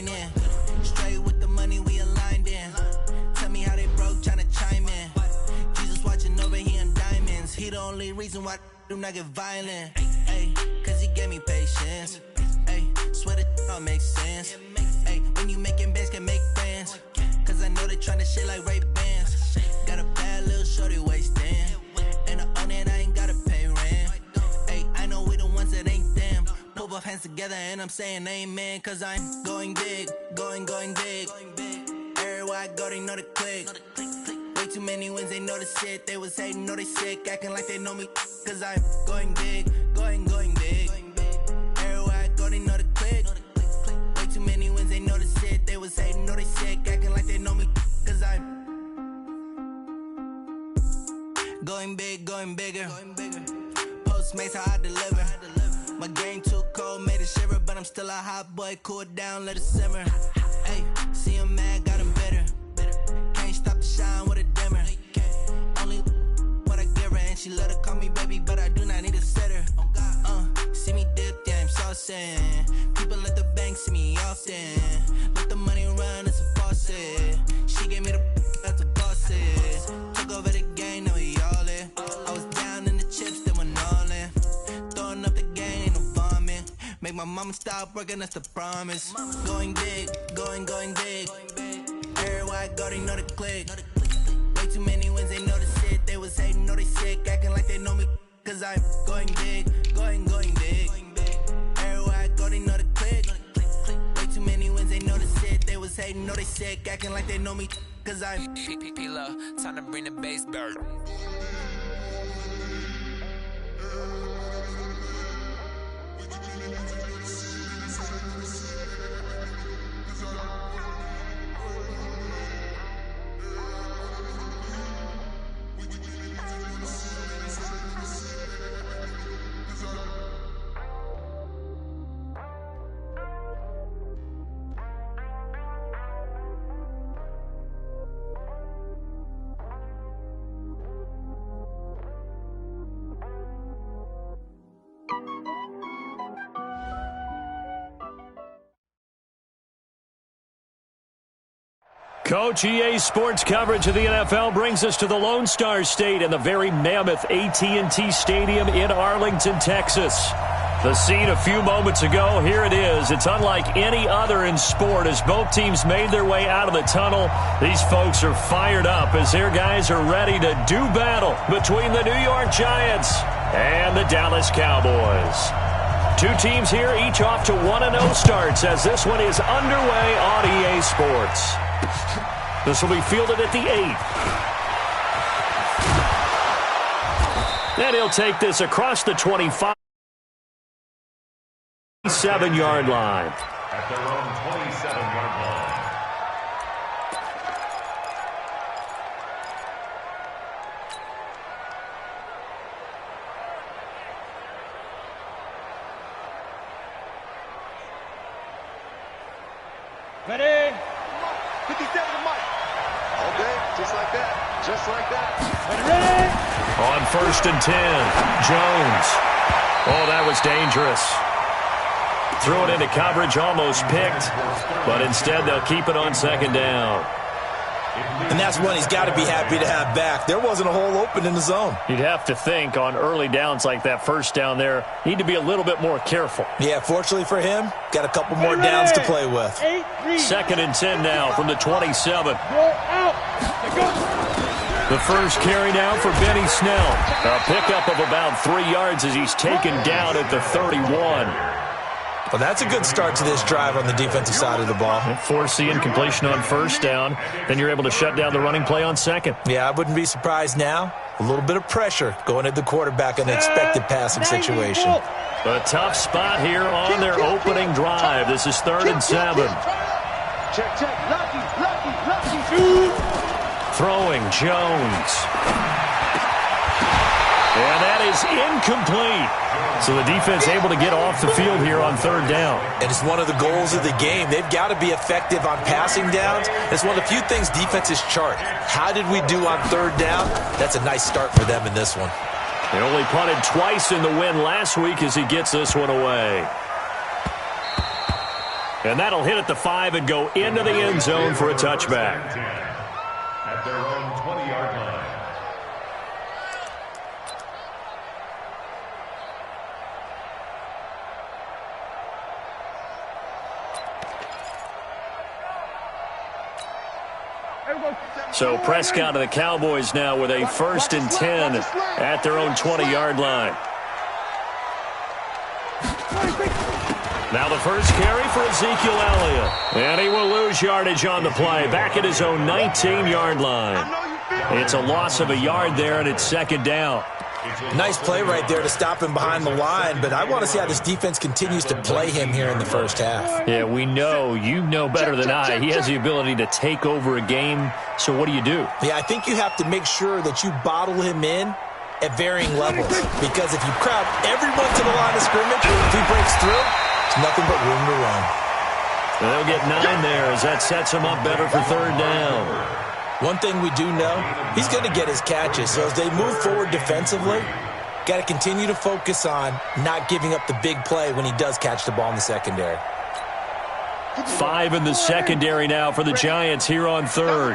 line in. Straight with the money we aligned in. Tell me how they broke, tryna chime in. Jesus watching over, he in diamonds. He the only reason why do not get violent. Ay, cause he gave me patience. Ay, swear that don't make sense. Ay, when you making bands, can make friends. Cause I know they tryna shit like Ray-Bans. Got a bad little shorty wasting. And I own it, I ain't gotta pay rent. Ay, I know we the ones that ain't them. Put both hands together and I'm saying amen. Cause I'm going big, going big. Everywhere I go, they know the click. Way too many wins, they know the shit. They was hating, know they sick, acting like they know me. Cause I'm going big, going big. Everywhere I go, they know the click. Way too many wins, they know the shit. They was hating, know they sick, acting like they know me. Cause I'm going big, going bigger. Postmates how I deliver. My game too cold, made it shiver. But I'm still a hot boy, cool it down, let it simmer. Hey, see him mad, got him bitter. Can't stop the shine with a dimmer. Only what I give her, and she let her call me baby, but I do not need a sitter. See me dip, yeah, I'm saucing. People at the bank see me often. Let the money run, it's a faucet. She gave me the that's a boss it. Took over the game, now we all in. I was down in the chips, then went all in. Throwing up the game, ain't no bombing. Make my mama stop working, that's the promise. Going big, going big. Everywhere I go, they know the click. Way too many wins, they know the shit. They was hating, know they sick, acting like they know me. Cause I'm going big, going big. Everywhere I go, they know the click. Way too many wins, they know the shit. They was hating, know they sick, acting like they know me. Cause I'm P-P-P-Lo, time to bring the bass back. Coach, EA Sports coverage of the NFL brings us to the Lone Star State and the very mammoth AT&T Stadium in Arlington, Texas. The scene a few moments ago, here it is. It's unlike any other in sport as both teams made their way out of the tunnel. These folks are fired up as their guys are ready to do battle between the New York Giants and the Dallas Cowboys. Two teams here, each off to 1-0 starts as this one is underway on EA Sports. This will be fielded at the 8. And he'll take this across the 25-7-yard line. At their own 27-yard line. Ready? 57 to Mike. Okay, just like that. Just like that. Ready? On 1st and 10, Jones. Oh, that was dangerous. Threw it into coverage, almost picked, but instead they'll keep it on 2nd down. And that's one he's got to be happy to have back. There wasn't a hole open in the zone. You'd have to think on early downs like that, 1st down there, need to be a little bit more careful. Yeah, fortunately for him, got a couple more downs to play with. 2nd and 10 now from the 27. The first carry now for Benny Snell. A pickup of about 3 yards as he's taken down at the 31. Well, that's a good start to this drive on the defensive side of the ball. Force the incompletion on 1st down. Then you're able to shut down the running play on 2nd. Yeah, I wouldn't be surprised now. A little bit of pressure going at the quarterback in an expected passing situation. A tough spot here on their opening drive. This is 3rd and 7. Check. Lucky. Throwing Jones. And that is incomplete. So the defense able to get off the field here on 3rd down. And it's one of the goals of the game. They've got to be effective on passing downs. It's one of the few things defenses chart. How did we do on 3rd down? That's a nice start for them in this one. They only punted twice in the win last week as he gets this one away. And that'll hit at the 5 and go into the end zone for a touchback. At their own 20-yard line. So Prescott and the Cowboys now with a 1st and 10 at their own 20-yard line. Now the first carry for Ezekiel Elliott. And he will lose yardage on the play. Back at his own 19-yard line. It's a loss of a yard there, and it's 2nd down. Nice play right there to stop him behind the line, but I want to see how this defense continues to play him here in the first half. Yeah, we know. You know better than I. He has the ability to take over a game, so what do you do? Yeah, I think you have to make sure that you bottle him in at varying levels, because if you crowd everyone to the line of scrimmage, if he breaks through, there's nothing but room to run. They'll get 9 there as that sets him up better for 3rd down. One thing we do know, he's going to get his catches. So as they move forward defensively, got to continue to focus on not giving up the big play when he does catch the ball in the secondary. 5 in the secondary now for the Giants here on 3rd.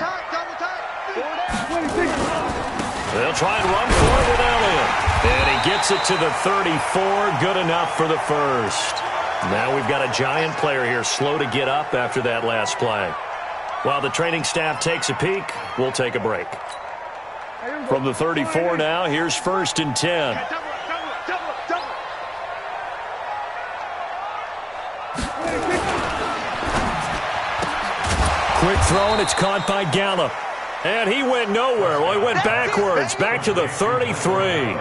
They'll try and run for it with Elliott. And he gets it to the 34. Good enough for the 1st. Now we've got a Giant player here slow to get up after that last play. While the training staff takes a peek, we'll take a break. From the 34 now, here's 1st and 10. Quick throw, and it's caught by Gallup. And he went nowhere. Well, he went backwards, back to the 33.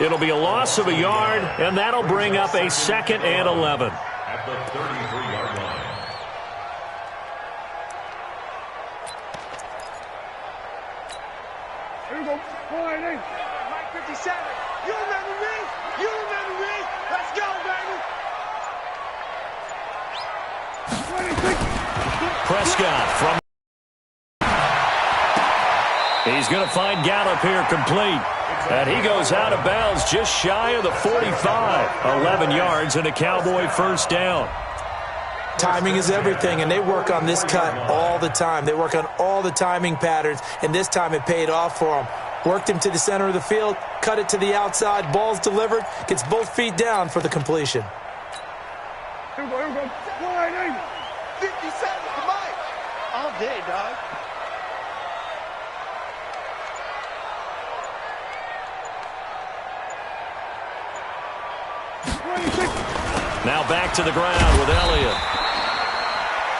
It'll be a loss of a yard, and that'll bring up a 2nd and 11. At the 33-yard line. Here we go. 4-8. Mike 57. You remember me? You remember me? Let's go, baby. Prescott from... He's going to find Gallup here complete. And he goes out of bounds just shy of the 45. 11 yards and a Cowboy 1st down. Timing is everything, and they work on this cut all the time. They work on all the timing patterns, and this time it paid off for them. Worked him to the center of the field, cut it to the outside, ball's delivered, gets both feet down for the completion. Here we go, here we go. 4-8. 57, come on. All day, dog. Now back to the ground with Elliott.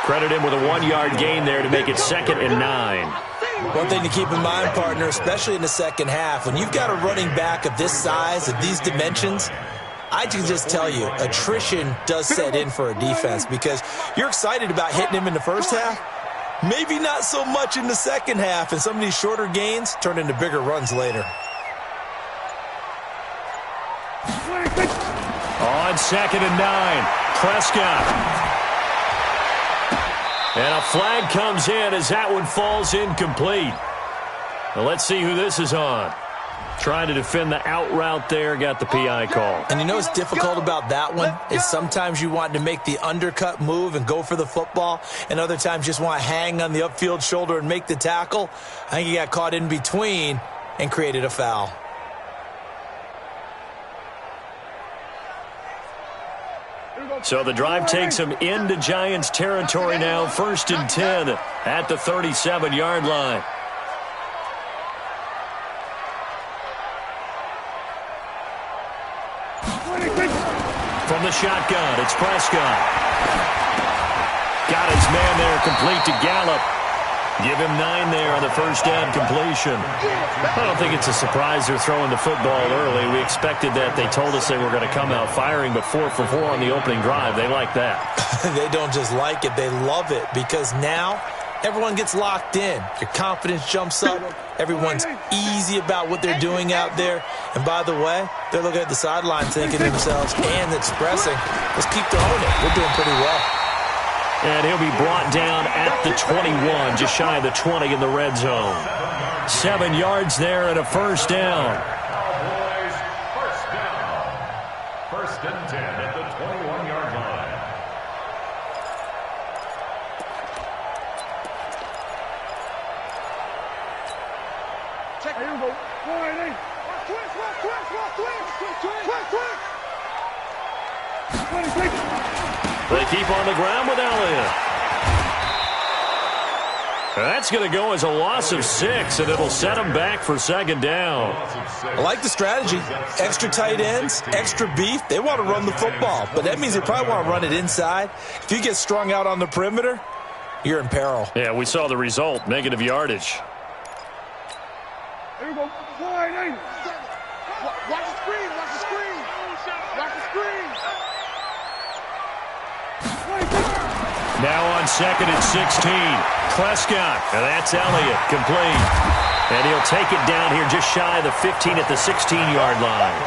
Credit him with a 1-yard gain there to make it 2nd and 9. One thing to keep in mind, partner, especially in the second half, when you've got a running back of this size, of these dimensions, I can just tell you, attrition does set in for a defense because you're excited about hitting him in the first half, maybe not so much in the second half, and some of these shorter gains turn into bigger runs later. On 2nd and 9, Prescott. And a flag comes in as that one falls incomplete. Well, let's see who this is on. Trying to defend the out route there, got the PI call. And you know what's difficult about that one is sometimes you want to make the undercut move and go for the football, and other times just want to hang on the upfield shoulder and make the tackle. I think he got caught in between and created a foul. So the drive takes him into Giants territory now. 1st and 10 at the 37-yard line. From the shotgun, it's Prescott. Got his man there, complete to Gallup. Give him 9 there on the 1st down completion. I don't think it's a surprise they're throwing the football early. We expected that. They told us they were going to come out firing, but 4 for 4 on the opening drive. They like that. They don't just like it, they love it, because now everyone gets locked in. Your confidence jumps up. Everyone's easy about what they're doing out there. And by the way, they're looking at the sideline thinking to themselves and expressing, let's keep throwing it. We're doing pretty well. And he'll be brought down at the 21, just shy of the 20 in the red zone. 7 yards there and a 1st down. Cowboys 1st down. 1st and 10 at the 21-yard line. Check. Here we go. They keep on the ground with Elliott. That's going to go as a loss of 6, and it'll set them back for second down. I like the strategy. Extra tight ends, extra beef. They want to run the football, but that means they probably want to run it inside. If you get strung out on the perimeter, you're in peril. Yeah, we saw the result, negative yardage. Here we go. Watch the screen. Watch the screen. Watch the screen. Now on second and 16. Prescott, and that's Elliott, complete. And he'll take it down here just shy of the 15 at the 16-yard line.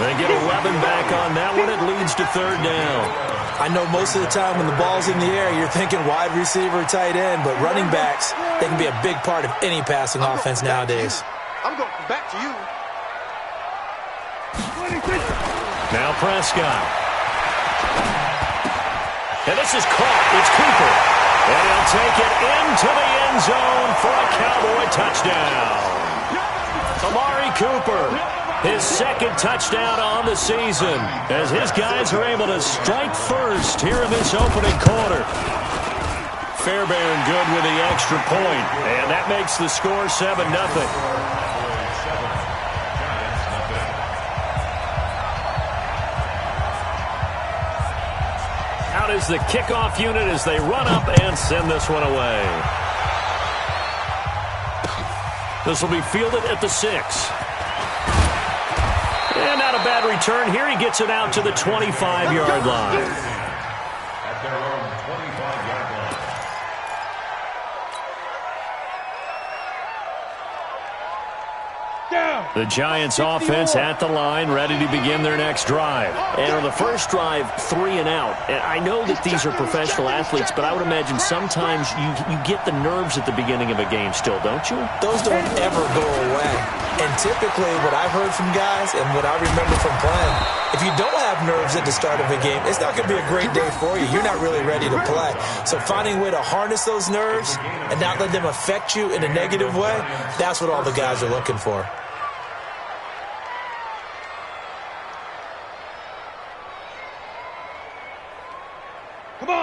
They get 11 back on that one. It leads to third down. I know most of the time when the ball's in the air, you're thinking wide receiver, tight end, but running backs, they can be a big part of any passing offense nowadays. I'm going back to you. Now Prescott. And this is caught. It's Cooper. And he'll take it into the end zone for a Cowboy touchdown. Amari Cooper, his second touchdown on the season, as his guys are able to strike first here in this opening quarter. Fairbairn good with the extra point, and that makes the score 7-0. Out is the kickoff unit as they run up and send this one away. This will be fielded at the 6. And not a bad return here. He gets it out to the 25-yard line. At their own 25-yard line. The Giants offense at the line, ready to begin their next drive. And on the first drive, 3 and out. And I know that these are professional athletes, but I would imagine sometimes you get the nerves at the beginning of a game still, don't you? Those don't ever go away. And typically what I've heard from guys and what I remember from playing, if you don't have nerves at the start of a game, it's not going to be a great day for you. You're not really ready to play. So finding a way to harness those nerves and not let them affect you in a negative way, that's what all the guys are looking for.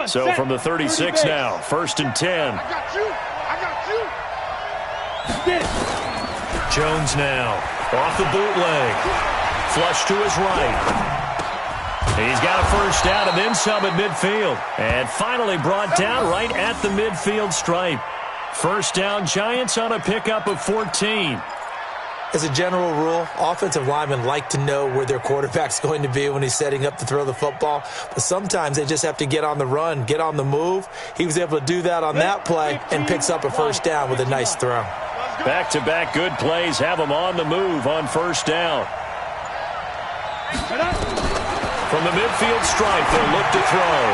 So from the 36 now, 1st and 10. I got you. Jones now, off the bootleg. Flush to his right. He's got a first down and then some at midfield. And finally brought down right at the midfield stripe. First down, Giants on a pickup of 14. As a general rule, offensive linemen like to know where their quarterback's going to be when he's setting up to throw the football. But sometimes they just have to get on the run, get on the move. He was able to do that on that play and picks up a first down with a nice throw. Back-to-back good plays have him on the move on first down. From the midfield stripe, they'll look to throw.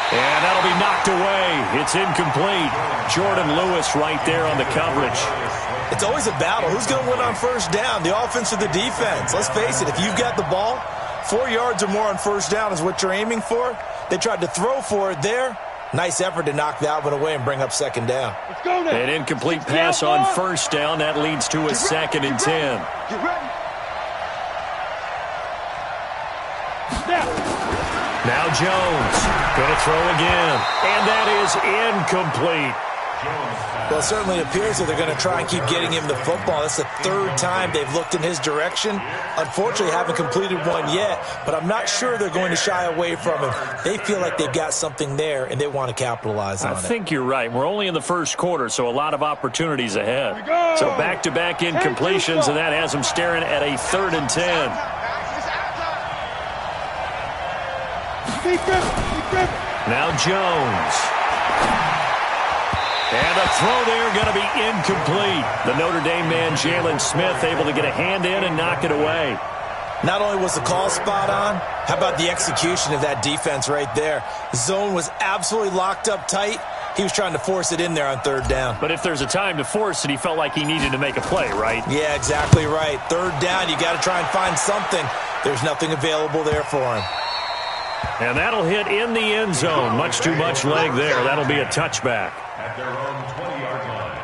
And that'll be knocked away. It's incomplete. Jordan Lewis right there on the coverage. It's always a battle. Who's going to win on first down, the offense or the defense? Let's face it, if you've got the ball, 4 yards or more on first down is what you're aiming for. They tried to throw for it there. Nice effort to knock that one away and bring up second down. Let's go now. An incomplete pass on first down. That leads to a 2nd and 10. Get ready. Now Jones going to throw again. And that is incomplete. Well, it certainly appears that they're going to try and keep getting him the football. That's the 3rd time they've looked in his direction. Unfortunately, haven't completed one yet, but I'm not sure they're going to shy away from him. They feel like they've got something there, and they want to capitalize on it. I think you're right. We're only in the first quarter, so a lot of opportunities ahead. So back-to-back incompletions, and that has them staring at a 3rd and 10. Now Jones. And the throw there going to be incomplete. The Notre Dame man, Jalen Smith, able to get a hand in and knock it away. Not only was the call spot on, how about the execution of that defense right there? Zone was absolutely locked up tight. He was trying to force it in there on 3rd down. But if there's a time to force it, he felt like he needed to make a play, right? Yeah, exactly right. 3rd down, you got to try and find something. There's nothing available there for him. And that'll hit in the end zone. Much too much leg there. That'll be a touchback. At their own 20-yard line.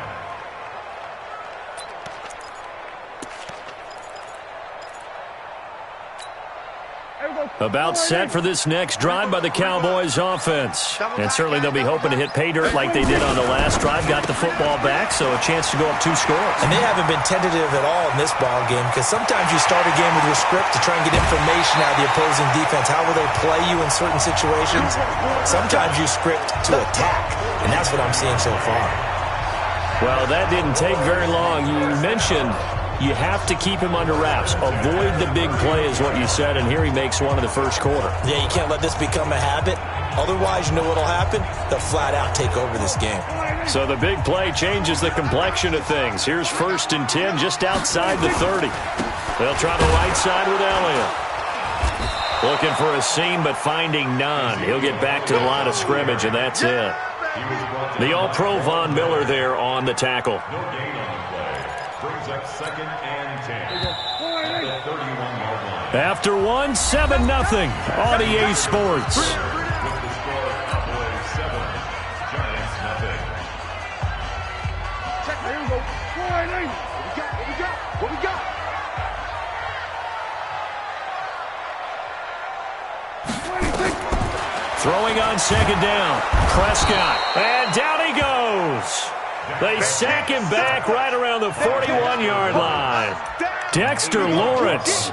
About set for this next drive by the Cowboys offense. And certainly they'll be hoping to hit pay dirt like they did on the last drive. Got the football back, so a chance to go up 2 scores. And they haven't been tentative at all in this ball game, because sometimes you start a game with your script to try and get information out of the opposing defense. How will they play you in certain situations? Sometimes you script to attack, and that's what I'm seeing so far. Well, that didn't take very long. You mentioned you have to keep him under wraps. Avoid the big play is what you said, and here he makes one in the first quarter. Yeah, you can't let this become a habit. Otherwise, you know what will happen? They'll flat out take over this game. So the big play changes the complexion of things. Here's 1st and 10 just outside the 30. They'll try the right side with Elliott. Looking for a seam, but finding none. He'll get back to the line of scrimmage, and that's it. The All-Pro Von Miller there on the tackle. No gain on the play. Brings up 2nd and 10 at the 31-yard line. After 1, 7-0 on EA Sports. With the score, Cowboys 7, Giants nothing. Check, here we go. What we got? Throwing on 2nd down. Prescott. And down he goes. They sack him back right around the 41-yard line. Dexter Lawrence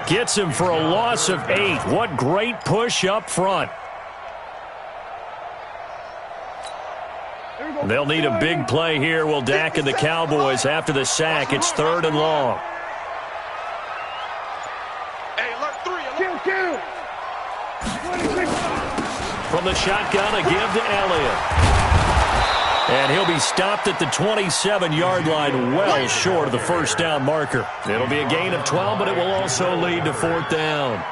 gets him for a loss of 8. What great push up front. They'll need a big play here. Will Dak and the Cowboys after the sack. It's 3rd and long. Kill. From the shotgun, a give to Elliott. And he'll be stopped at the 27-yard line, well short of the 1st down marker. It'll be a gain of 12, but it will also lead to 4th down.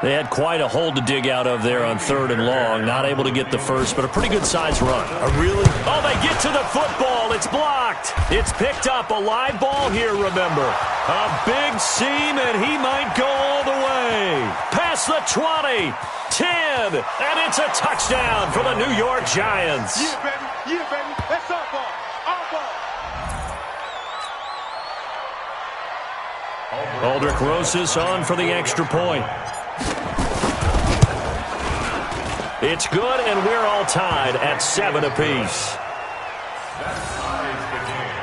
They had quite a hole to dig out of there on 3rd and long. Not able to get the first, but a pretty good-sized run. Oh, they get to the football. It's blocked. It's picked up. A live ball here, remember. A big seam, and he might go all the way. Past the 20, 10, and it's a touchdown for the New York Giants. Yeah, baby. That's our ball. Aldrich Rosas on for the extra point. It's good, and we're all tied at 7 apiece. That ties the game.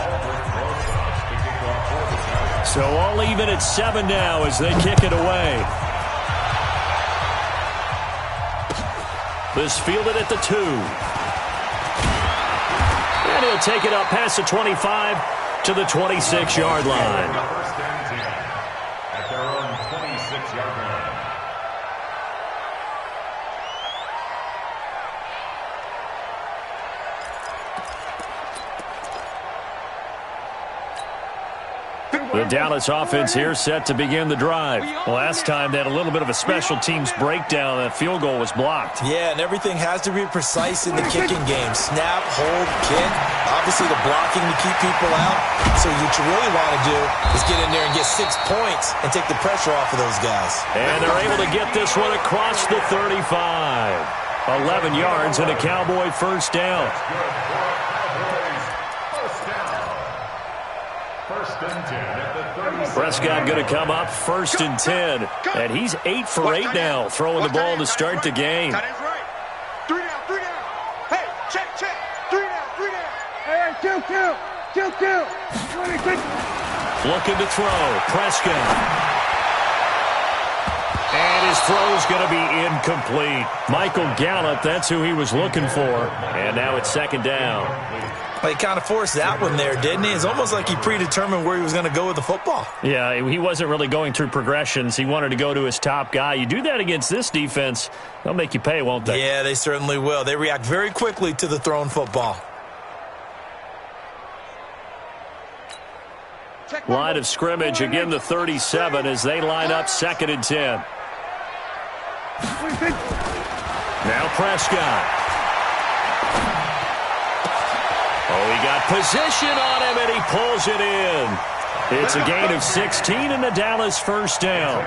Aldrich Rosas to kick off for the Giants. So all even at 7 now as they kick it away. This fielded at the 2. And he'll take it up past the 25 to the 26-yard line. 1st and 10 at their own 26-yard line. The Dallas offense here set to begin the drive. Last time they had a little bit of a special teams breakdown. That field goal was blocked. Yeah, and everything has to be precise in the kicking game. Snap, hold, kick. Obviously the blocking to keep people out. So what you really want to do is get in there and get 6 points and take the pressure off of those guys. And they're able to get this one across the 35. 11 yards and a Cowboy 1st down. Prescott going to come up 1st and 10. And he's 8 for 8 now, throwing the ball to start the game. Tight end's right. 3 down. Hey, check. 3 down. Hey, kill. 26. Looking to throw. Prescott. And his throw's going to be incomplete. Michael Gallup, that's who he was looking for. And now it's 2nd down. Well, he kind of forced that one there, didn't he? It's almost like he predetermined where he was going to go with the football. Yeah, he wasn't really going through progressions. He wanted to go to his top guy. You do that against this defense, they'll make you pay, won't they? Yeah, they certainly will. They react very quickly to the thrown football. Line of scrimmage, again the 37 as they line up 2nd and 10. Now Prescott. Oh, he got position on him, and he pulls it in. It's a gain of 16 and the Dallas 1st down.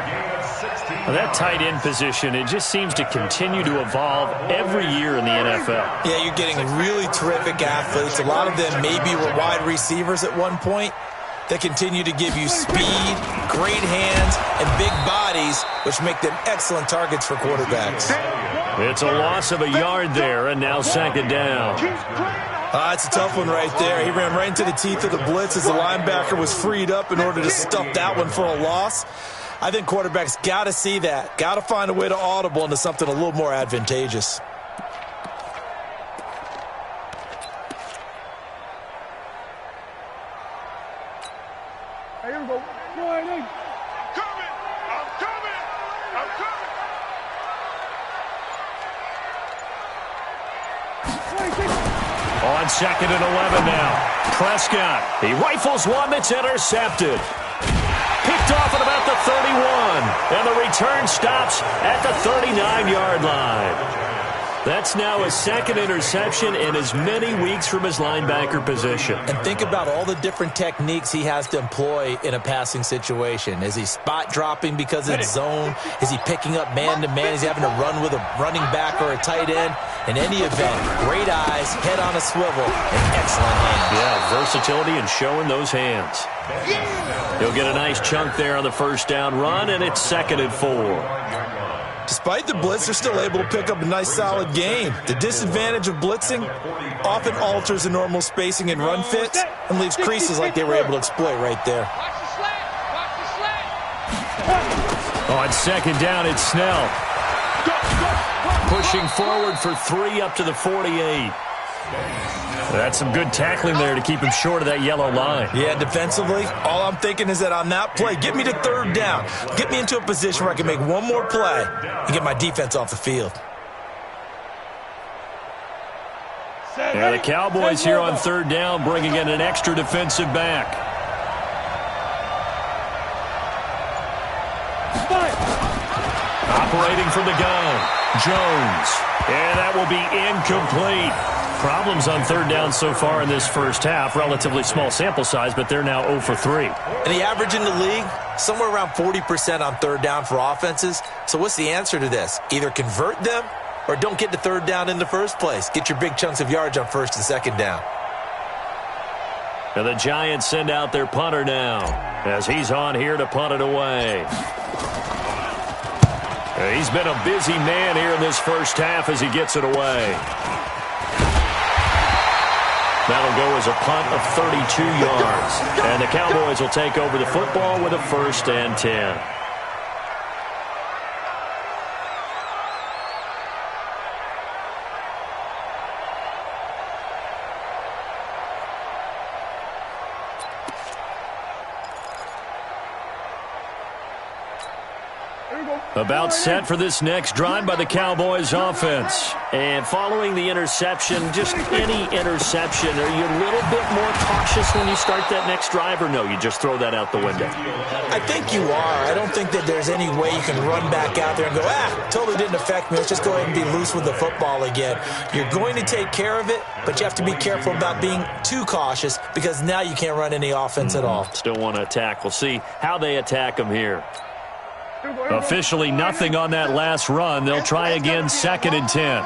Well, that tight end position, it just seems to continue to evolve every year in the NFL. Yeah, you're getting really terrific athletes. A lot of them maybe were wide receivers at one point. They continue to give you speed, great hands, and big bodies, which make them excellent targets for quarterbacks. It's a loss of a yard there, and now second down. It's a tough one right there. He ran right into the teeth of the blitz as the linebacker was freed up in order to stuff that one for a loss. I think quarterbacks got to see that, got to find a way to audible into something a little more advantageous. Here we go. I'm coming. On second and 11 now. Prescott. He rifles one that's intercepted. Picked off at about the 31. And the return stops at the 39-yard line. That's now his second interception in as many weeks from his linebacker position. And think about all the different techniques he has to employ in a passing situation. Is he spot dropping because it's zone? Is he picking up man-to-man? Is he having to run with a running back or a tight end? In any event, great eyes, head on a swivel, and excellent hands. Yeah, versatility and showing those hands. He'll get a nice chunk there on the first down run, and it's second and 4. Despite the blitz, they're still able to pick up a nice, solid gain. The disadvantage of blitzing often alters the normal spacing and run fits and leaves creases like they were able to exploit right there. On second down, it's Snell. Pushing forward for 3 up to the 48. That's some good tackling there to keep him short of that yellow line. Yeah, defensively, all I'm thinking is that on that play, get me to third down. Get me into a position where I can make one more play and get my defense off the field. Yeah, the Cowboys here on third down bringing in an extra defensive back. Operating from the gun, Jones. And that will be incomplete. Problems on third down so far in this first half. Relatively small sample size, but they're now 0 for 3. And the average in the league, somewhere around 40% on third down for offenses. So what's the answer to this? Either convert them or don't get to third down in the first place. Get your big chunks of yards on first and second down. And the Giants send out their punter now as he's on here to punt it away. He's been a busy man here in this first half as he gets it away. That'll go as a punt of 32 yards. And the Cowboys will take over the football with a 1st and 10. About set for this next drive by the Cowboys offense. And following the interception, just any interception, are you a little bit more cautious when you start that next drive, or no, you just throw that out the window? I think you are. I don't think that there's any way you can run back out there and go, totally didn't affect me. Let's just go ahead and be loose with the football again. You're going to take care of it, but you have to be careful about being too cautious because now you can't run any offense at all. Still want to attack. We'll see how they attack them here. Officially nothing on that last run. They'll try again 2nd and 10.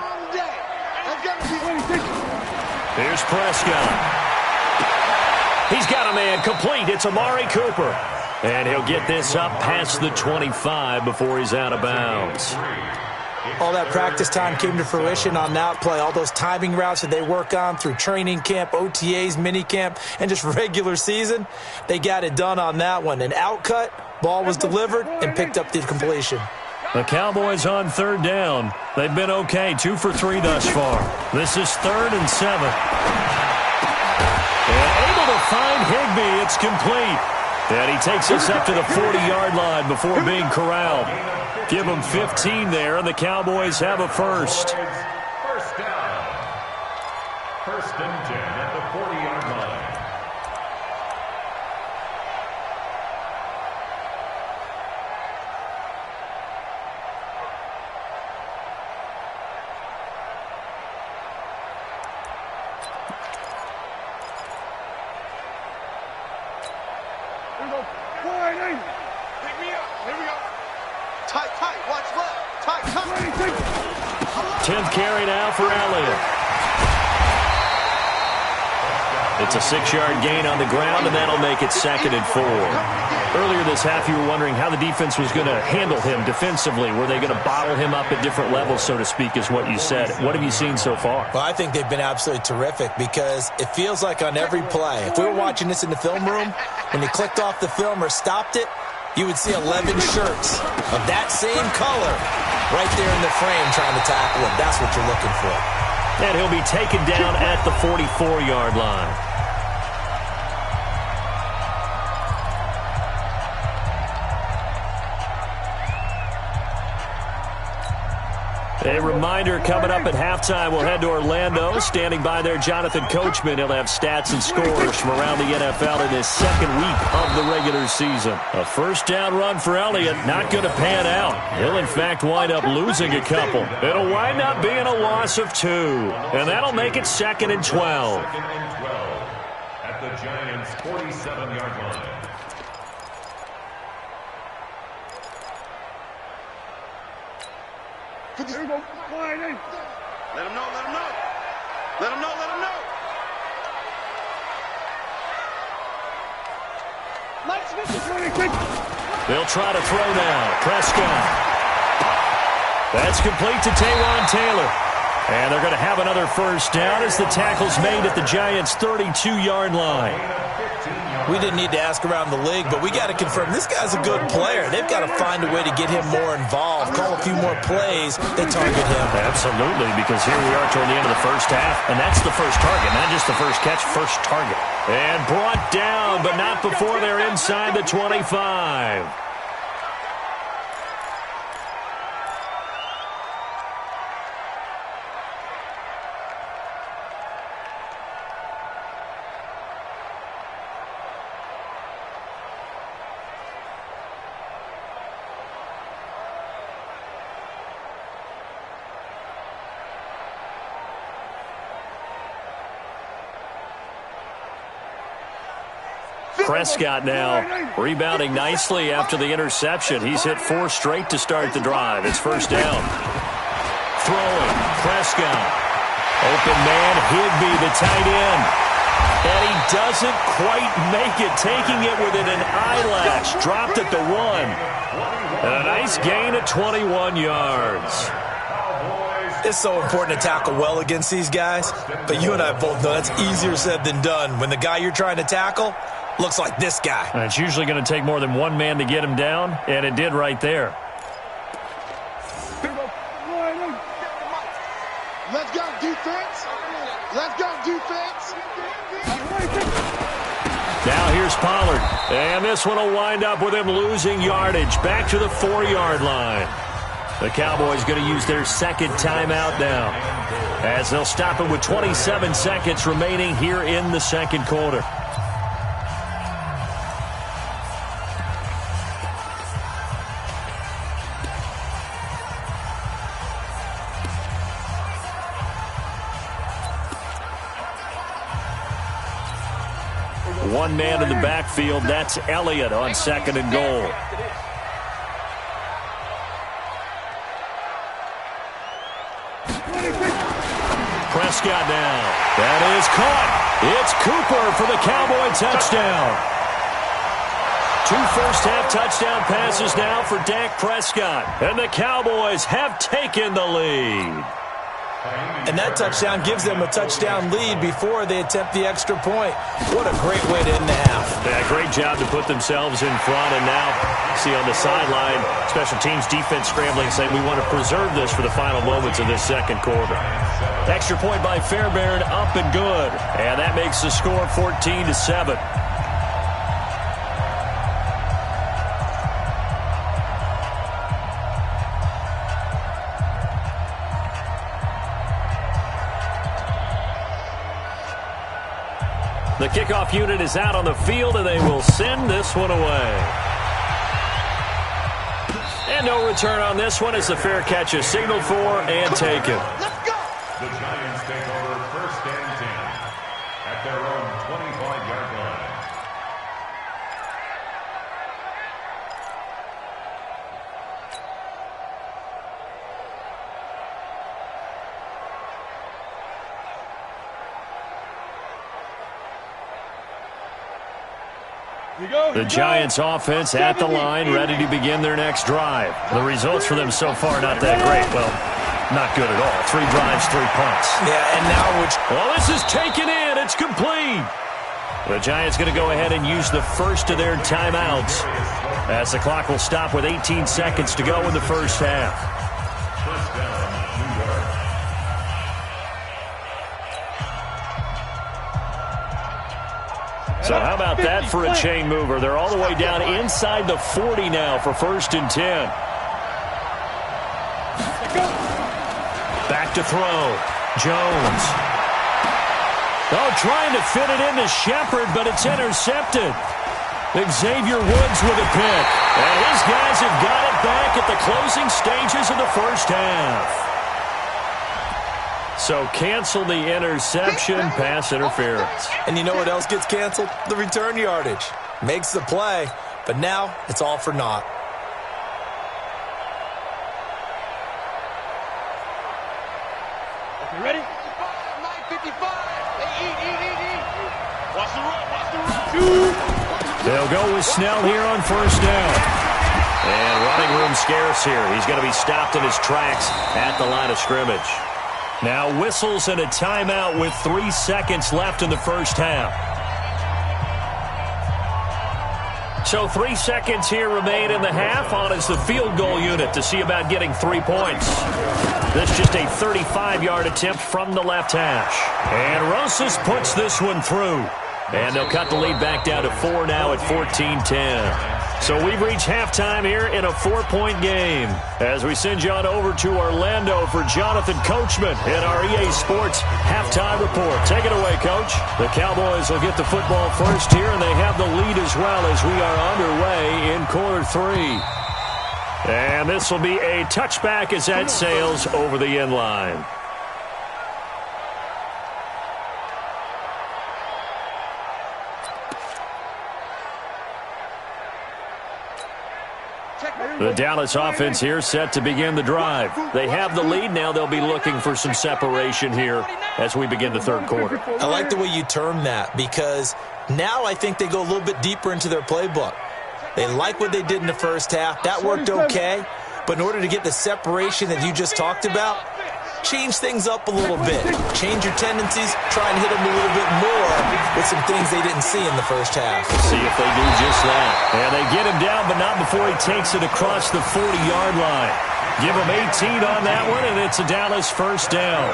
Here's Prescott. He's got a man complete. It's Amari Cooper. And he'll get this up past the 25 before he's out of bounds. All that practice time came to fruition on that play. All those timing routes that they work on through training camp, OTAs, minicamp, and just regular season, they got it done on that one. An outcut, ball was delivered, and picked up the completion. The Cowboys on third down. They've been okay, 2 for 3 thus far. This is 3rd and 7. And able to find Higbee. It's complete. And he takes us up to the 40-yard line before being corralled. Give them 15 there, and the Cowboys have a first. First down. 1st and 10 at the 40-yard line. Pick me up. Here we go. Tight, watch left. Tight. 10th carry now for Elliott. It's a 6-yard gain on the ground, and that'll make it 2nd and 4. Earlier this half, you were wondering how the defense was going to handle him defensively. Were they going to bottle him up at different levels, so to speak, is what you said. What have you seen so far? Well, I think they've been absolutely terrific because it feels like on every play, if we were watching this in the film room, when you clicked off the film or stopped it, you would see 11 shirts of that same color right there in the frame trying to tackle him. That's what you're looking for. And he'll be taken down at the 44-yard line. A reminder, coming up at halftime, we'll head to Orlando. Standing by there, Jonathan Coachman. He'll have stats and scores from around the NFL in his second week of the regular season. A first down run for Elliott, not going to pan out. He'll, in fact, wind up losing a couple. It'll wind up being a loss of 2, and that'll make it 2nd and 12. 2nd and 12 at the Giants' 47-yard line. Let him know, let him know. Let him know, let him know. They'll try to throw now. Prescott. That's complete to Taywan Taylor. And they're going to have another first down as the tackle's made at the Giants' 32-yard line. We didn't need to ask around the league, but we got to confirm this guy's a good player. They've got to find a way to get him more involved, call a few more plays that target him. Absolutely, because here we are toward the end of the first half, and that's the first target, not just the first catch, first target. And brought down, but not before they're inside the 25. Prescott now rebounding nicely after the interception. He's hit 4 straight to start the drive. It's first down. Throwing, Prescott. Open man, Higbee, the tight end. And he doesn't quite make it, taking it within an eyelash. Dropped at the 1. And a nice gain at 21 yards. It's so important to tackle well against these guys, but you and I both know that's easier said than done when the guy you're trying to tackle looks like this guy. And it's usually going to take more than one man to get him down, and it did right there. Let's go, defense. Let's go, defense. Now here's Pollard. And this one will wind up with him losing yardage. Back to the 4-yard line. The Cowboys going to use their second timeout now, as they'll stop it with 27 seconds remaining here in the second quarter. One man in the backfield, that's Elliott on 2nd and goal. Prescott now. That is caught. It's Cooper for the Cowboy touchdown. 2 first-half touchdown passes now for Dak Prescott. And the Cowboys have taken the lead. And that touchdown gives them a touchdown lead before they attempt the extra point. What a great way to end the half. Yeah, great job to put themselves in front. And now, see on the sideline, special teams defense scrambling, saying we want to preserve this for the final moments of this second quarter. Extra point by Fairbairn, up and good. And that makes the score 14-7. The kickoff unit is out on the field, and they will send this one away. And no return on this one as the fair catch is signaled for and taken. Let's go. The Giants take over 1st and 10 at their own 25-yard line. The Giants offense at the line, ready to begin their next drive. The results for them so far, not that great. Well, not good at all. 3 drives, 3 punts. Yeah, and now well, this is taken in. It's complete. The Giants going to go ahead and use the first of their timeouts as the clock will stop with 18 seconds to go in the first half. So how about that for a chain mover? They're all the way down inside the 40 now for 1st and 10. Back to throw. Jones. Oh, trying to fit it into Shepard, but it's intercepted. Xavier Woods with a pick. And his guys have got it back at the closing stages of the first half. So cancel the interception, pass interference. And you know what else gets canceled? The return yardage. Makes the play, but now it's all for naught. Okay, ready? 9:55. Eat. Watch the run. They'll go with Snell here on 1st down. And running room scarce here. He's going to be stopped in his tracks at the line of scrimmage. Now whistles and a timeout with 3 seconds left in the first half. So 3 seconds here remain in the half. On is the field goal unit to see about getting 3 points. This just a 35-yard attempt from the left hash. And Rosas puts this one through. And they'll cut the lead back down to 4 now at 14-10. So we've reached halftime here in a 4-point game as we send you on over to Orlando for Jonathan Coachman in our EA Sports halftime report. Take it away, Coach. The Cowboys will get the football first here, and they have the lead as well as we are underway in quarter 3. And this will be a touchback as that sails over the end line. The Dallas offense here set to begin the drive. They have the lead. Now they'll be looking for some separation here as we begin the third quarter. I like the way you term that because now I think they go a little bit deeper into their playbook. They like what they did in the first half. That worked okay. But in order to get the separation that you just talked about, change things up a little bit. Change your tendencies. Try and hit them a little bit more with some things they didn't see in the first half. See if they do just that. And they get him down, but not before he takes it across the 40-yard line. Give him 18 on that one, and it's a Dallas first down.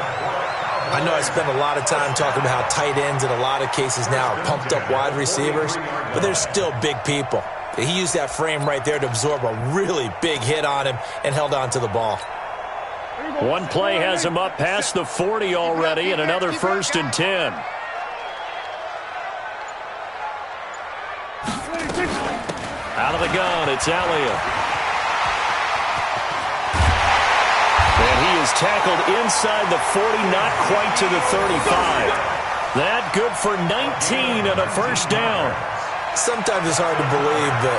I know I spend a lot of time talking about how tight ends in a lot of cases now are pumped up wide receivers, but they're still big people. He used that frame right there to absorb a really big hit on him and held on to the ball. One play has him up past the 40 already, and another 1st and 10. Out of the gun, it's Elliott. And he is tackled inside the 40, not quite to the 35. That good for 19 and a first down. Sometimes it's hard to believe, but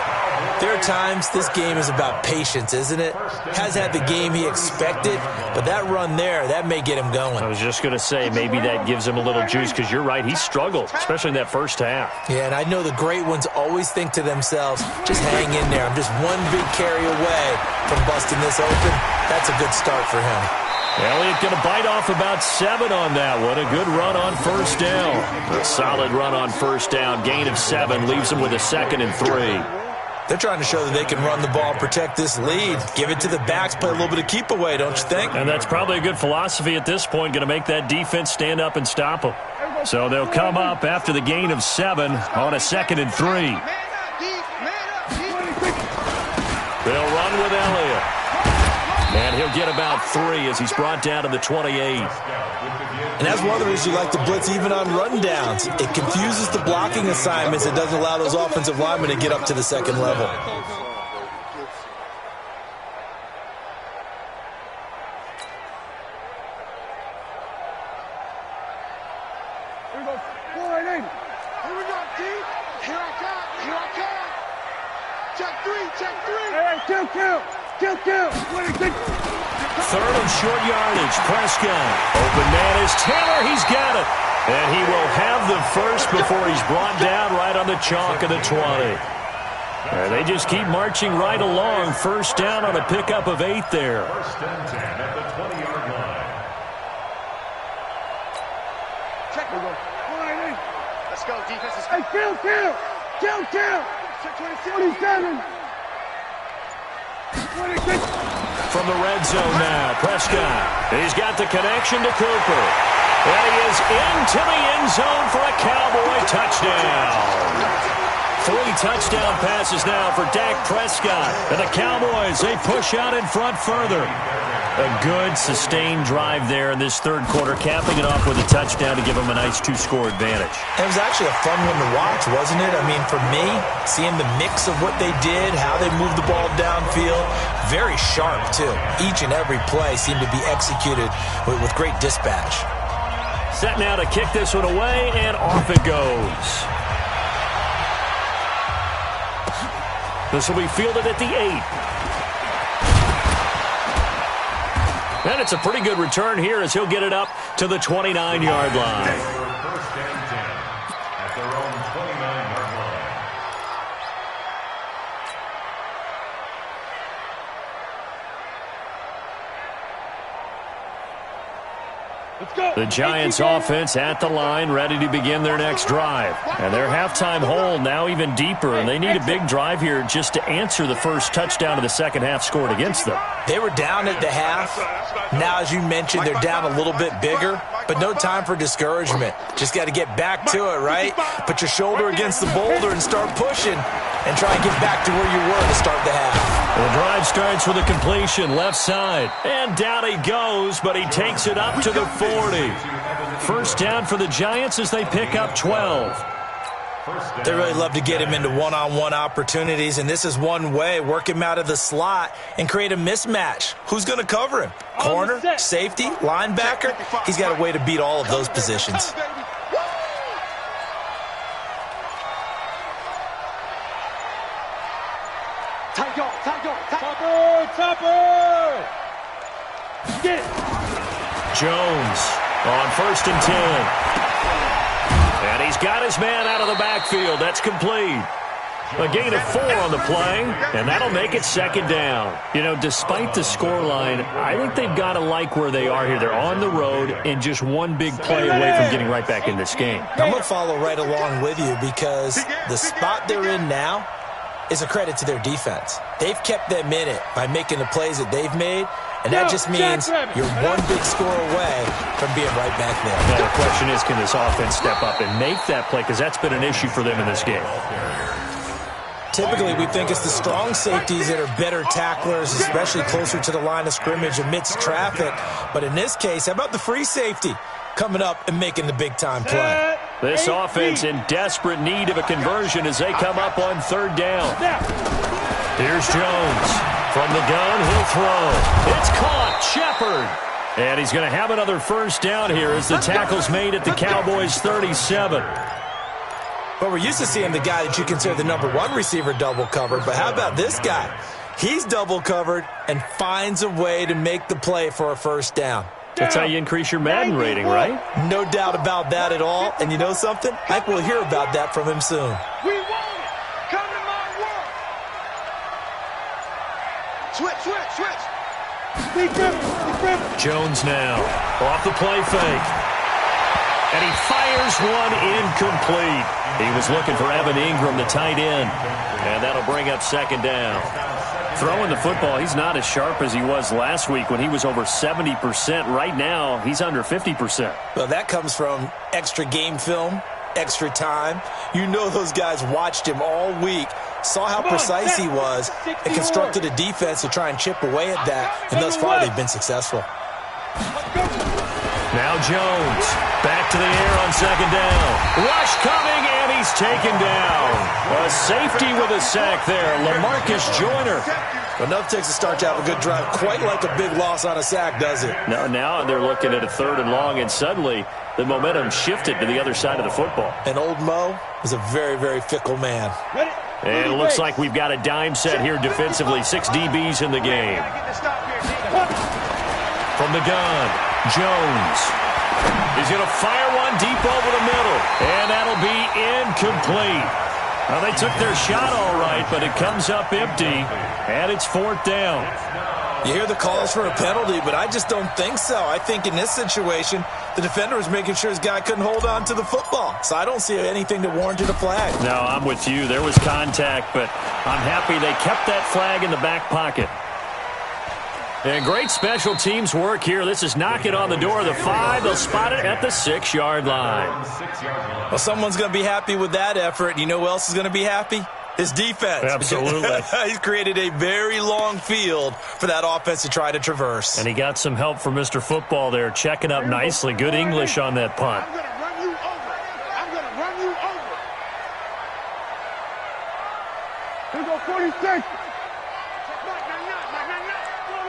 there are times this game is about patience, isn't it? Has had the game he expected, but that run there, that may get him going. I was just going to say, maybe that gives him a little juice, because you're right, he struggled, especially in that first half. Yeah, and I know the great ones always think to themselves, just hang in there. I'm just one big carry away from busting this open. That's a good start for him. Elliott going to bite off about 7 on that one. A good run on first down. A solid run on first down. Gain of 7 leaves him with a 2nd and 3. They're trying to show that they can run the ball and protect this lead. Give it to the backs, play a little bit of keep away, don't you think? And that's probably a good philosophy at this point, going to make that defense stand up and stop them. So they'll come up after the gain of 7 on a 2nd and 3. They'll run with Elliott. And he'll get about 3 as he's brought down to the 28. And that's one of the reasons you like to blitz even on rundowns. It confuses the blocking assignments. It doesn't allow those offensive linemen to get up to the second level. Here we go. 480. Here we go, T. Here I come. Here I come. Check 3. Check 3. Hey, count. Count. 3rd and short yardage. Prescott. Open man is Taylor. He's got it. And he will have the first before he's brought down right on the chalk of the 20. And they just keep marching right along. First down on a pickup of 8 there. First and 10 at the 20-yard line. Check it. Let's go, defense. Hey, kill. 27. 26. From the red zone now, Prescott. He's got the connection to Cooper. And he is into the end zone for a Cowboy touchdown. 3 touchdown passes now for Dak Prescott. And the Cowboys, they push out in front further. A good, sustained drive there in this third quarter, capping it off with a touchdown to give them a nice 2-score advantage. It was actually a fun one to watch, wasn't it? I mean, for me, seeing the mix of what they did, how they moved the ball downfield, very sharp, too. Each and every play seemed to be executed with great dispatch. Set now to kick this one away, and off it goes. This will be fielded at the 8. And it's a pretty good return here as he'll get it up to the 29-yard line. First and 10 at their own 29-yard line. Let's go. The Giants offense at the line, ready to begin their next drive. And their halftime hole now even deeper, and they need a big drive here just to answer the first touchdown of the second half scored against them. They were down at the half. Now, as you mentioned, they're down a little bit bigger, but no time for discouragement. Just got to get back to it, right? Put your shoulder against the boulder and start pushing and try and get back to where you were to start the half. The drive starts with a completion left side. And down he goes, but he takes it up to the 40. First down for the Giants as they pick up 12. They really love to get him into one-on-one opportunities, and this is one way. Work him out of the slot and create a mismatch. Who's going to cover him? Corner, safety, linebacker? He's got a way to beat all of those positions. Topper! Get it! Jones on first and 10. And he's got his man out of the backfield. That's complete. A gain of 4 on the play, and that'll make it second down. You know, despite the scoreline, I think they've got to like where they are here. They're on the road and just one big play away from getting right back in this game. I'm going to follow right along with you because the spot they're in now is a credit to their defense. They've kept them in it by making the plays that they've made, and that just means you're one big score away from being right back there. Now, the question is, can this offense step up and make that play? Because that's been an issue for them in this game. Typically, we think it's the strong safeties that are better tacklers, especially closer to the line of scrimmage amidst traffic. But in this case, how about the free safety coming up and making the big-time play? This offense in desperate need of a conversion as they come up on third down. Here's Jones. From the gun, he'll throw. It's caught. Shepard. And he's going to have another first down here as the tackle's made at the Cowboys' 37. But we're used to seeing the guy that you consider the number 1 receiver double covered. But how about this guy? He's double covered and finds a way to make the play for a first down. That's how you increase your Madden rating, right? No doubt about that at all. And you know something? I think we'll hear about that from him soon. We want it. Come to my world. Switch. Jones now off the play fake. And he fires one incomplete. He was looking for Evan Ingram, the tight end. And that'll bring up second down. Throwing the football, he's not as sharp as he was last week when he was over 70%. Right now, he's under 50%. Well, that comes from extra game film, extra time. You know those guys watched him all week, saw how precise he was, and constructed a defense to try and chip away at that. And thus far, they've been successful. Now Jones, back to the air on second down. Rush coming, and he's taken down. A safety with a sack there, LaMarcus Joyner. Enough takes a start to have a good drive. Quite like a big loss on a sack, does it? No, now they're looking at a third and long, and suddenly the momentum shifted to the other side of the football. And old Mo is a very, very fickle man. And it looks like we've got a dime set here defensively. 6 DBs in the game. From the gun, Jones. He's going to fire one deep over the middle, and that'll be incomplete. Well, they took their shot all right, but it comes up empty, and it's 4th down. You hear the calls for a penalty, but I just don't think so. I think in this situation, the defender was making sure his guy couldn't hold on to the football. So I don't see anything that warranted a flag. No, I'm with you. There was contact, but I'm happy they kept that flag in the back pocket. And great special teams work here. This is knocking on the door of the 5. They'll spot it at the 6-yard line. Well, someone's going to be happy with that effort. You know who else is going to be happy? His defense. Absolutely. He's created a very long field for that offense to try to traverse. And he got some help from Mr. Football there, checking up nicely. Good English on that punt. I'm going to run you over. I'm going to run you over. Here we go, 46.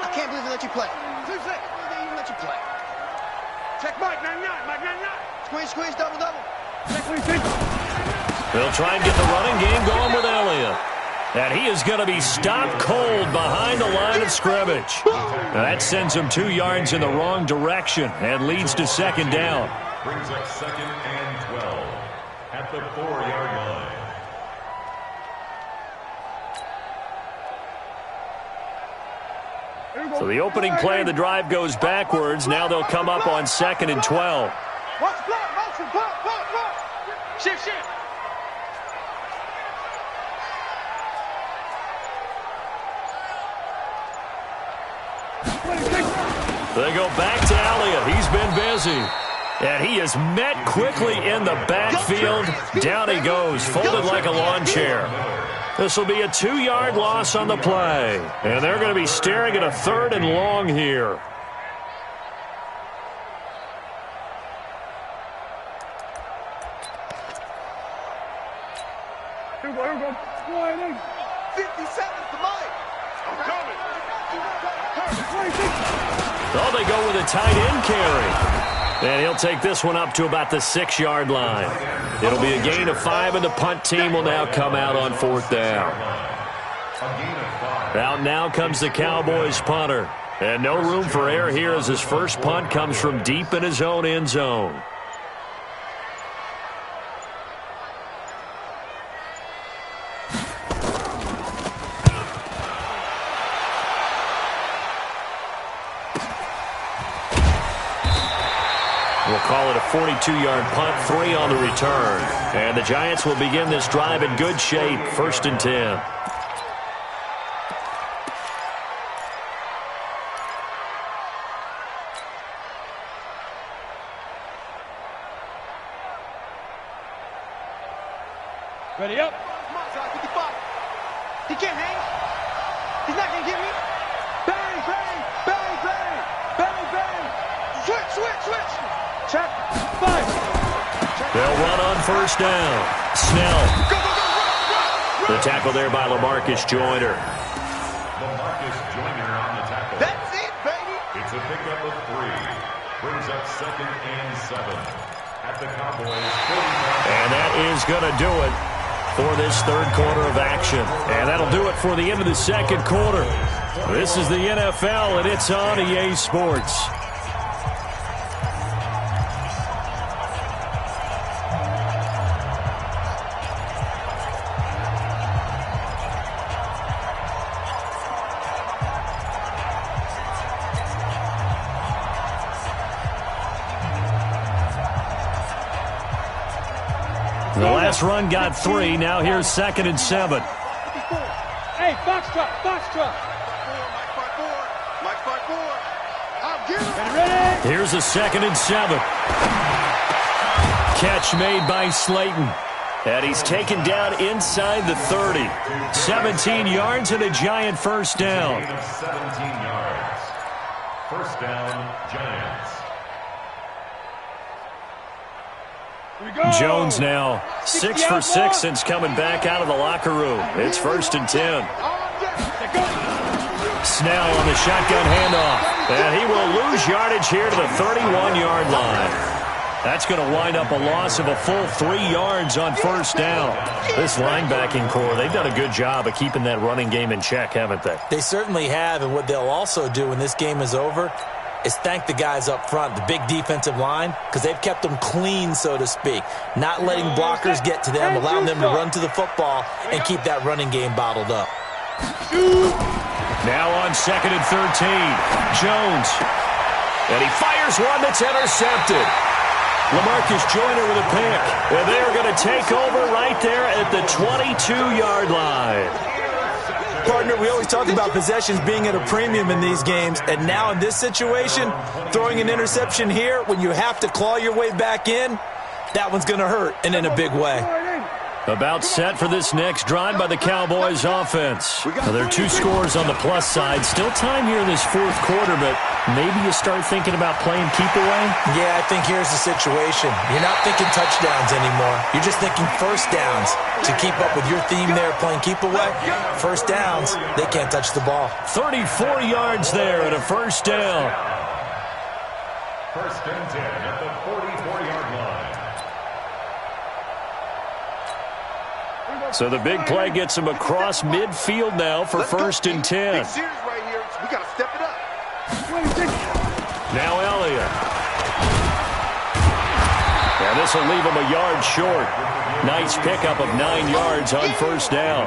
I can't believe they let you play. 2 seconds. They even let you play. Check Mike, 99. Mike, 99. Squeeze, squeeze, double, double. Check 26. They'll try and get the running game going with Elliott. And he is going to be stopped cold behind the line of scrimmage. Now that sends him 2 yards in the wrong direction and leads to 2nd down. Brings up 2nd and 12 at the 4-yard line. So the opening play of the drive goes backwards. Now they'll come up on 2nd and 12. Watch block, motion, block, block, block. Shift, shift. They go back to Elliott. He's been busy. And he is met quickly in the backfield. Down he goes, folded like a lawn chair. This will be a 2-yard loss on the play. And they're going to be staring at a 3rd and long here. Here we go, here we go. 50 seconds to mine. I'm coming. Oh, they go with a tight end carry. And he'll take this one up to about the 6-yard line. It'll be a gain of 5, and the punt team will now come out on 4th down. Out now comes the Cowboys punter. And no room for error here as his first punt comes from deep in his own end zone. We'll call it a 42-yard punt, 3 on the return. And the Giants will begin this drive in good shape, 1st and 10. Ready up. Come on, John, 55. He can't hang. He's not going to get me. Bang, bang, bang, bang, bang, bang. Switch, switch, switch. Check. 5. They'll run on 1st down. Snell. Go, go, go, run, run. The tackle there by LaMarcus Joyner. LaMarcus Joyner on the tackle. That's it, baby. It's a pickup of 3. Brings up 2nd and 7 at the Cowboys 45. And that is going to do it for this 3rd quarter of action. And that'll do it for the end of the 2nd quarter. This is the NFL, and it's on EA Sports. The last run got 3. Now here's 2nd and 7. Hey, box truck, box truck. Mike 5-4. I'll get him. Ready? Here's a 2nd and 7. Catch made by Slayton. And he's taken down inside the 30. 17 yards and a Giant 1st down. Gain of 17 yards. 1st down, Giants. Here we go. Jones now 6 for 6 since coming back out of the locker room. It's 1st and 10. Snell on the shotgun handoff. And he will lose yardage here to the 31-yard line. That's going to wind up a loss of a full 3 yards on 1st down. This linebacking core, they've done a good job of keeping that running game in check, haven't they? They certainly have, and what they'll also do when this game is over, is thank the guys up front, the big defensive line, because they've kept them clean, so to speak. Not letting blockers get to them, allowing them to run to the football and keep that running game bottled up. Now on 2nd and 13, Jones. And he fires one that's intercepted. LaMarcus Joyner with a pick. And they're going to take over right there at the 22-yard line. Partner, we always talk about possessions being at a premium in these games, and now in this situation, throwing an interception here when you have to claw your way back in, that one's going to hurt, and in a big way. About set for this next drive by the Cowboys offense. Now, there are 2 scores on the plus side. Still time here in this 4th quarter, but maybe you start thinking about playing keep away? Yeah, I think here's the situation. You're not thinking touchdowns anymore. You're just thinking first downs. To keep up with your theme there, playing keep away, first downs, they can't touch the ball. 34 yards there and a first down. First and 10 at the 44-yard line. So the big play gets him across midfield now for first and 10. Big series right here. We got to step it up. Now Elliott. And this will leave him a yard short. Nice pickup of 9 yards on first down.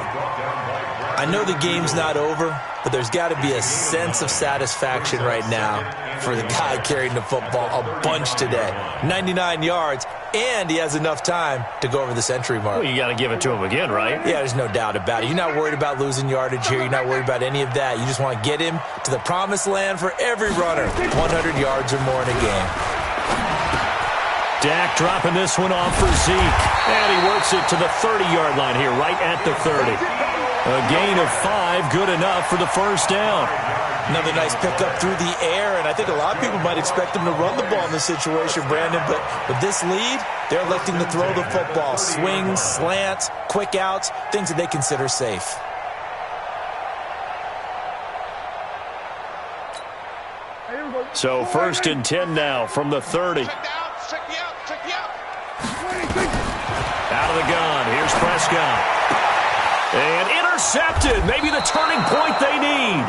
I know the game's not over, but there's got to be a sense of satisfaction right now for the guy carrying the football a bunch today. 99 yards, and he has enough time to go over the century mark. Well, you got to give it to him again, right? Yeah, there's no doubt about it. You're not worried about losing yardage here. You're not worried about any of that. You just want to get him to the promised land for every runner. 100 yards or more in a game. Dak dropping this one off for Zeke. And he works it to the 30-yard line here, right at the 30. A gain of 5, good enough for the first down. Another nice pickup through the air, and I think a lot of people might expect him to run the ball in this situation, Brandon, but with this lead, they're electing to throw the football. Swings, slants, quick outs, things that they consider safe. So first and 10 now from the 30. Out of the gun, here's Prescott. And intercepted, maybe the turning point they need.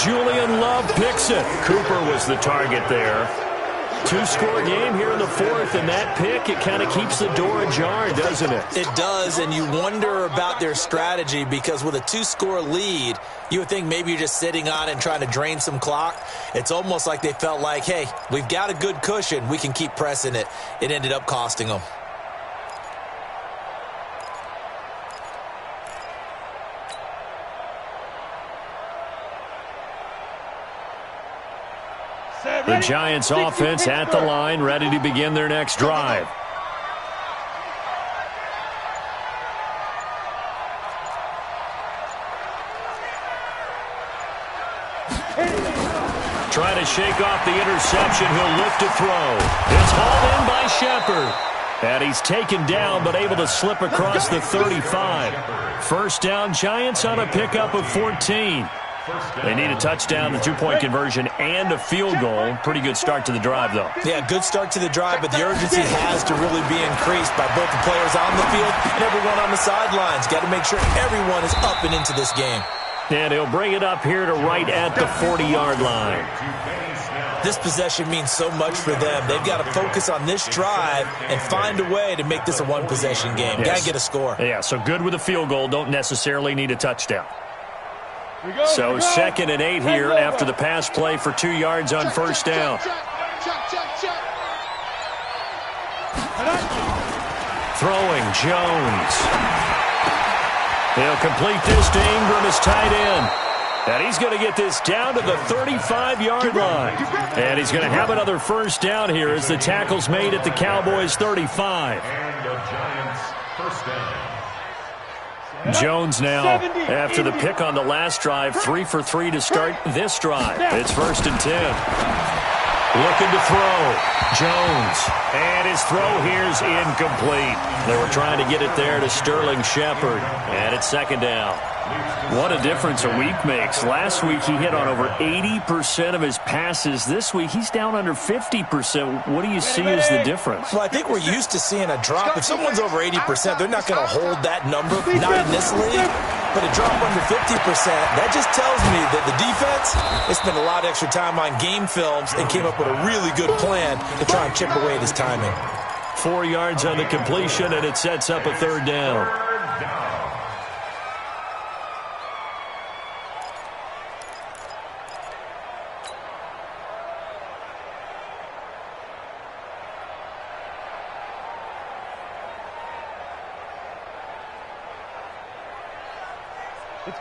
Julian Love picks it. Cooper was the target there. 2-score game here in the 4th, and that pick, it kind of keeps the door ajar, doesn't it? It does, and you wonder about their strategy because with a 2-score lead, you would think maybe you're just sitting on it and trying to drain some clock. It's almost like they felt like, hey, we've got a good cushion. We can keep pressing it. It ended up costing them. The Giants offense at the line, ready to begin their next drive. Trying to shake off the interception. He'll look to throw. It's hauled in by Shepard. And he's taken down, but able to slip across the 35. First down, Giants on a pickup of 14. They need a touchdown, a 2-point conversion, and a field goal. Pretty good start to the drive, though. Yeah, good start to the drive, but the urgency has to really be increased by both the players on the field and everyone on the sidelines. Got to make sure everyone is up and into this game. And he'll bring it up here to right at the 40-yard line. This possession means so much for them. They've got to focus on this drive and find a way to make this a one-possession game. Yes. Got to get a score. Yeah, so good with a field goal. Don't necessarily need a touchdown. So 2nd and 8 here after the pass play for 2 yards on first down. Throwing Jones. He'll complete this to Ingram as tight end. And he's going to get this down to the 35-yard line. And he's going to have another first down here as the tackle's made at the Cowboys' 35. And the Giants first down. Jones now, after the pick on the last drive, 3 for 3 to start this drive. It's first and 10. Looking to throw. Jones. And his throw here's incomplete. They were trying to get it there to Sterling Shepard. And it's second down. What a difference a week makes. Last week he hit on over 80% of his passes. This week he's down under 50%. What do you see as the difference? Well, I think we're used to seeing a drop. If someone's over 80%, they're not going to hold that number, not in this league. But a drop under 50%, that just tells me that the defense, they spent a lot of extra time on game films and came up with a really good plan to try and chip away at his timing. 4 yards on the completion, and it sets up a third down.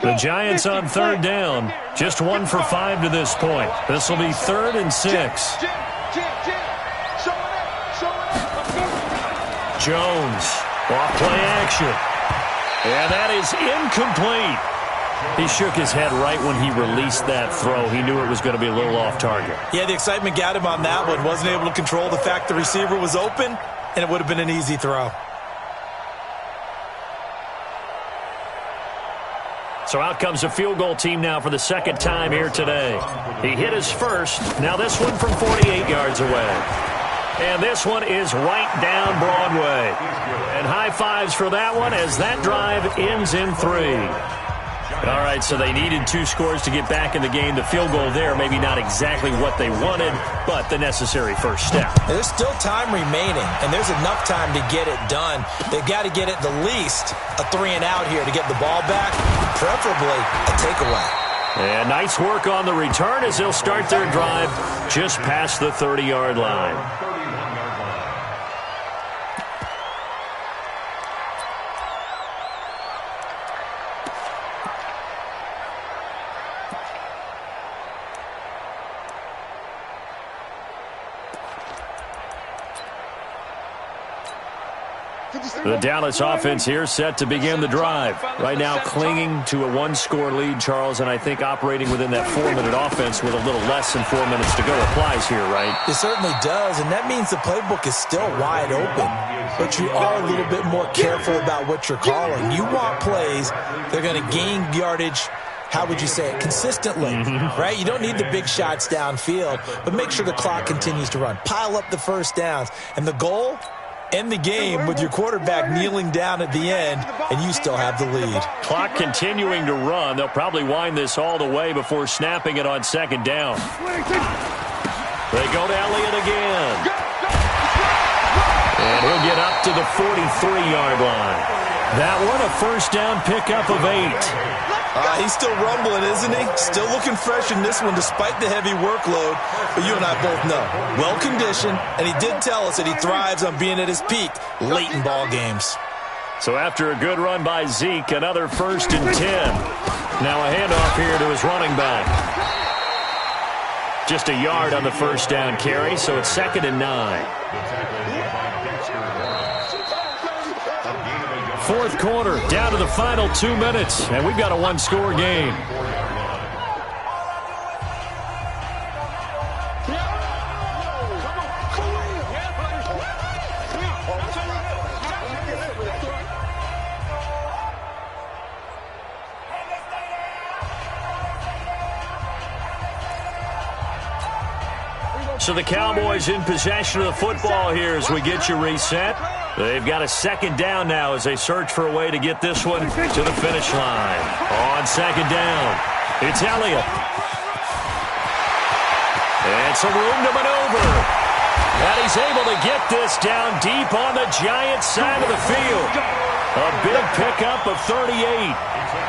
The Giants on third down. Just 1 for 5 to this point. This will be 3rd and 6. Jones, off play action. And that is incomplete. He shook his head right when he released that throw. He knew it was going to be a little off target. Yeah, the excitement got him on that one. Wasn't able to control the fact the receiver was open, and it would have been an easy throw. So out comes a field goal team now for the second time here today. He hit his first. Now this one from 48 yards away. And this one is right down Broadway. And high fives for that one as that drive ends in 3. All right, so they needed 2 scores to get back in the game. The field goal there, maybe not exactly what they wanted, but the necessary first step. There's still time remaining, and there's enough time to get it done. They've got to get at the least a 3-and-out here to get the ball back, preferably a takeaway. And nice work on the return as they'll start their drive just past the 30-yard line. The Dallas offense here set to begin the drive. Right now clinging to a 1-score lead, Charles, and I think operating within that 4-minute offense with a little less than 4 minutes to go applies here, right? It certainly does, and that means the playbook is still wide open. But you are a little bit more careful about what you're calling. You want plays that are going to gain yardage, how would you say it, consistently, right? You don't need the big shots downfield, but make sure the clock continues to run. Pile up the first downs, and the goal, end the game with your quarterback kneeling down at the end, and you still have the lead. Clock continuing to run. They'll probably wind this all the way before snapping it on second down. They go to Elliott again. And he'll get up to the 43-yard line. That one, a first down pickup of 8. He's still rumbling, isn't he? Still looking fresh in this one despite the heavy workload. But you and I both know, well-conditioned, and he did tell us that he thrives on being at his peak late in ball games. So after a good run by Zeke, another 1st and 10. Now a handoff here to his running back. Just a yard on the first down carry, so it's 2nd and 9. 4th quarter, down to the final 2 minutes, and we've got a 1-score game. So the Cowboys in possession of the football here as we get you reset. They've got a 2nd down now as they search for a way to get this one to the finish line. On 2nd down, it's Elliott. And some room to maneuver. And he's able to get this down deep on the Giants side of the field. A big pickup of 38.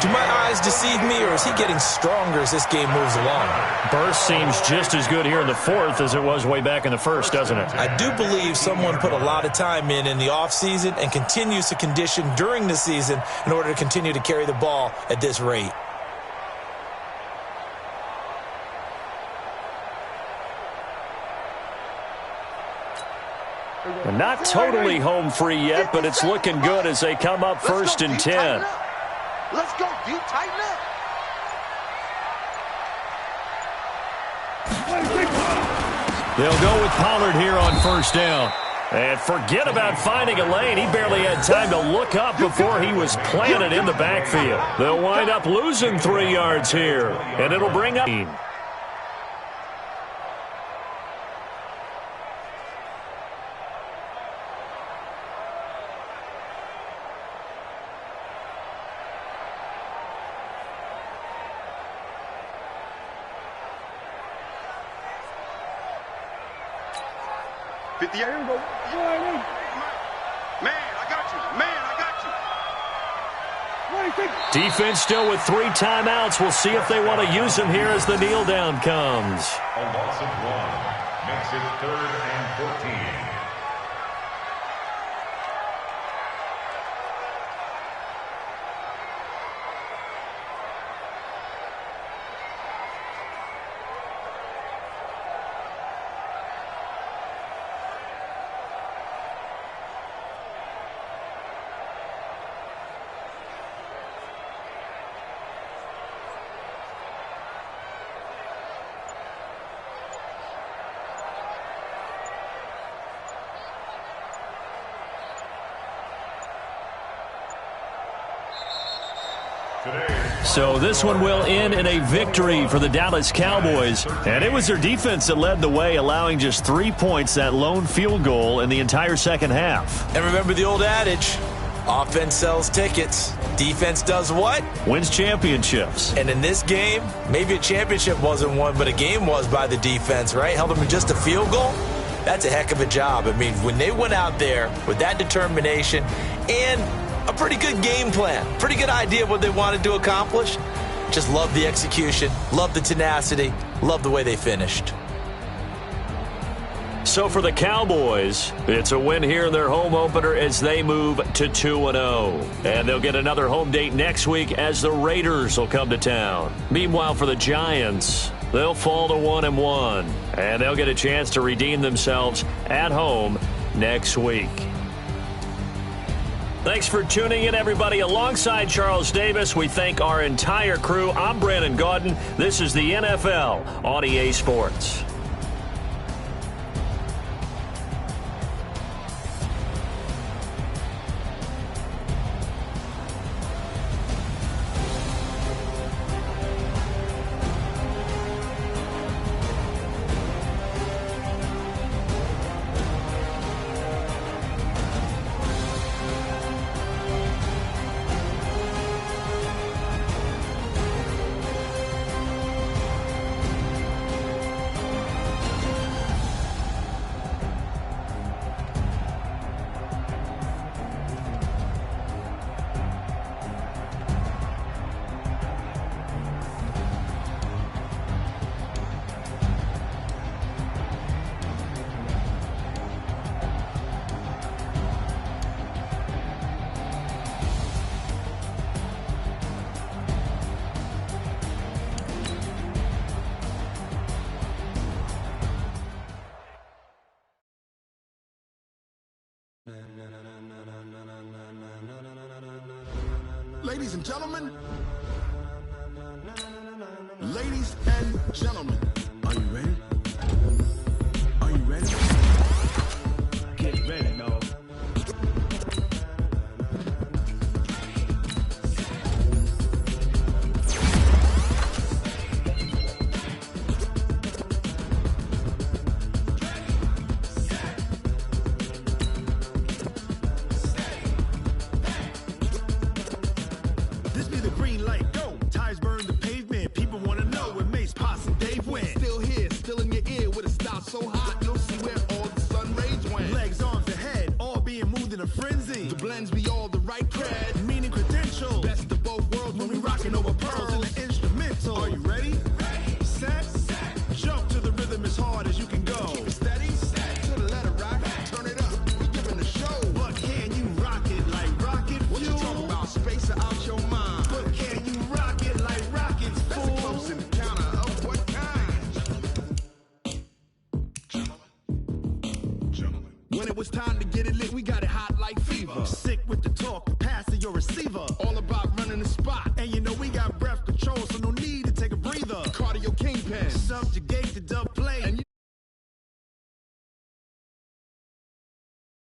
Do my eyes deceive me, or is he getting stronger as this game moves along? Burst seems just as good here in the 4th as it was way back in the 1st, doesn't it? I do believe someone put a lot of time in the offseason and continues to condition during the season in order to continue to carry the ball at this rate. Not totally home free yet, but it's looking good as they come up 1st and 10. Let's go, D. Tighten up. They'll go with Pollard here on 1st down. And forget about finding a lane. He barely had time to look up before he was planted in the backfield. They'll wind up losing 3 yards here, and it'll bring up... Here we go. Man, I got you. Man, I got you. Defense still with 3 timeouts. We'll see if they want to use them here as the kneel down comes. A loss of 1 makes it 3rd and 14. So this one will end in a victory for the Dallas Cowboys. And it was their defense that led the way, allowing just 3 points, that lone field goal in the entire second half. And remember the old adage, offense sells tickets. Defense does what? Wins championships. And in this game, maybe a championship wasn't won, but a game was by the defense, right? Held them in just a field goal. That's a heck of a job. I mean, when they went out there with that determination and a pretty good game plan, pretty good idea of what they wanted to accomplish. Just love the execution, love the tenacity, love the way they finished. So for the Cowboys, it's a win here in their home opener as they move to 2-0. And they'll get another home date next week as the Raiders will come to town. Meanwhile, for the Giants, they'll fall to 1-1. And they'll get a chance to redeem themselves at home next week. Thanks for tuning in, everybody. Alongside Charles Davis, we thank our entire crew. I'm Brandon Gaudin. This is the NFL on EA Sports. Ladies and gentlemen, are you ready? Are you ready? Get ready, dog. This be the green light, go. Tires burn the pavement. People want to know where Mace, Potts, and Dave went. Still here, still in your ear with a style so hot, you'll see where all the sun rays went. Legs, arms, and head, all being moved in a frenzy. The blends be all the right cred, meaning credentials. Best of both worlds when we rocking over pearls in the instrumental. Are you ready? Ready. Set. Jump to the rhythm as hard as you can go. Keep it steady. To the letter rock. Turn it up. We giving the show. But can you rock it like rocket fuel? What you talking about? Space out your mind. But can you rock it like rockets, fool? That's a close encounter of what kind? Gentlemen. When it was time to get it lit, we got it hot like fever. Sick with the talk, the pass to your receiver. All about running the spot. And you know we got breath control, so no need to take a breather. Cardio kingpin. Subjugate